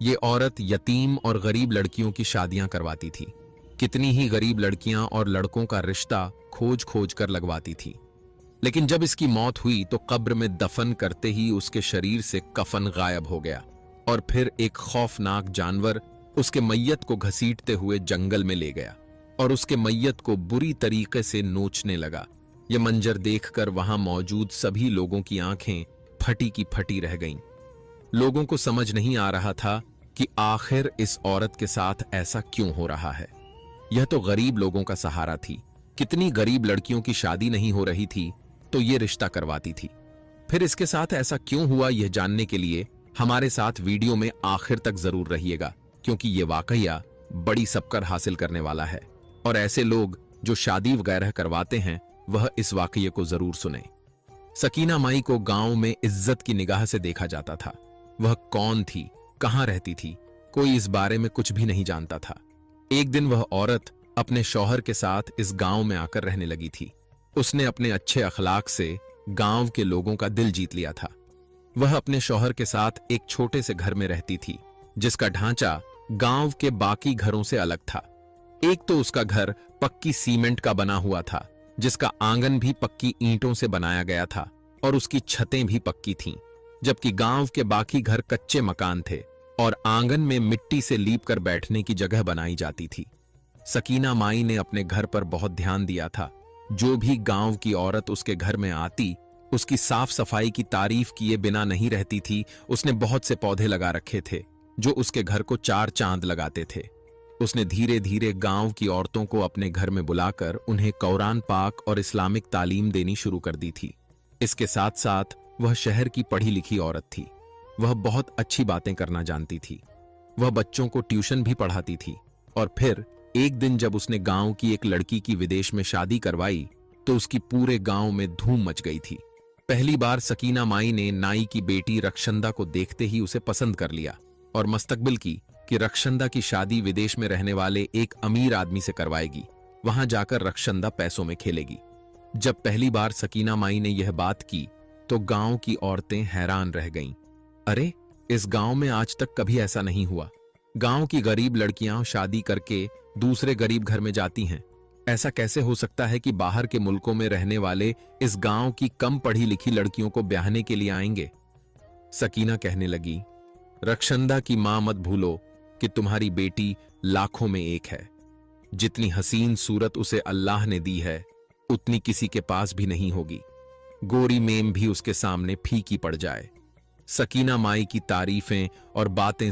ये औरत यतीम और गरीब लड़कियों की शादियां करवाती थी। कितनी ही गरीब लड़कियां और लड़कों का रिश्ता खोज खोज कर लगवाती थी। लेकिन जब इसकी मौत हुई तो कब्र में दफन करते ही उसके शरीर से कफन गायब हो गया और फिर एक खौफनाक जानवर उसके मैयत को घसीटते हुए जंगल में ले गया और उसके मैयत को बुरी तरीके से नोचने लगा। यह मंजर देखकर वहां मौजूद सभी लोगों की आंखें फटी की फटी रह गईं। लोगों को समझ नहीं आ रहा था कि आखिर इस औरत के साथ ऐसा क्यों हो रहा है। यह तो गरीब लोगों का सहारा थी। कितनी गरीब लड़कियों की शादी नहीं हो रही थी तो ये रिश्ता करवाती थी। फिर इसके साथ ऐसा क्यों हुआ, यह जानने के लिए हमारे साथ वीडियो में आखिर तक जरूर रहिएगा, क्योंकि यह वाकया बड़ी सबकर हासिल करने वाला है और ऐसे लोग जो शादी वगैरह करवाते हैं वह इस वाकये को जरूर सुने। सकीना माई को गांव में इज्जत की निगाह से देखा जाता था। वह कौन थी, कहां रहती थी, कोई इस बारे में कुछ भी नहीं जानता था। एक दिन वह औरत अपने शौहर के साथ इस गांव में आकर रहने लगी थी। उसने अपने अच्छे अखलाक से गांव के लोगों का दिल जीत लिया था। वह अपने शौहर के साथ एक छोटे से घर में रहती थी जिसका ढांचा गांव के बाकी घरों से अलग था। एक तो उसका घर पक्की सीमेंट का बना हुआ था, जिसका आंगन भी पक्की ईंटों से बनाया गया था और उसकी छतें भी पक्की थीं, जबकि गांव के बाकी घर कच्चे मकान थे और आंगन में मिट्टी से लीप कर बैठने की जगह बनाई जाती थी। सकीना माई ने अपने घर पर बहुत ध्यान दिया था। जो भी गांव की औरत उसके घर में आती, उसकी साफ सफाई की तारीफ किए बिना नहीं रहती थी। उसने बहुत से पौधे लगा रखे थे जो उसके घर को चार चांद लगाते थे। उसने धीरे धीरे गांव की औरतों को अपने घर में बुलाकर उन्हें कुरान पाक और इस्लामिक तालीम देनी शुरू कर दी थी। इसके साथ साथ वह शहर की पढ़ी लिखी औरत थी। वह बहुत अच्छी बातें करना जानती थी। वह बच्चों को ट्यूशन भी पढ़ाती थी। और फिर एक दिन जब उसने गांव की एक लड़की की विदेश में शादी करवाई तो उसकी पूरे गांव में धूम मच गई थी। पहली बार सकीना माई ने नाई की बेटी रक्षंदा को देखते ही उसे पसंद कर लिया और मस्तकबिल की कि रक्षंदा की शादी विदेश में रहने वाले एक अमीर आदमी से करवाएगी। वहां जाकर रक्षंदा पैसों में खेलेगी। जब पहली बार सकीना माई ने यह बात की तो गांव की औरतें हैरान रह गईं। अरे, इस गांव में आज तक कभी ऐसा नहीं हुआ। गांव की गरीब लड़कियां शादी करके दूसरे गरीब घर में जाती हैं। ऐसा कैसे हो सकता है कि बाहर के मुल्कों में रहने वाले इस गांव की कम पढ़ी लिखी लड़कियों को ब्याहने के लिए आएंगे। सकीना कहने लगी, रक्षंदा की मां मत भूलो कि तुम्हारी बेटी लाखों में एक है। जितनी हसीन सूरत उसे अल्लाह ने दी है उतनी किसी के पास भी नहीं होगी। गोरी मेम भी उसके सामने फीकी पड़ जाए। सकीना माई की तारीफें और बातें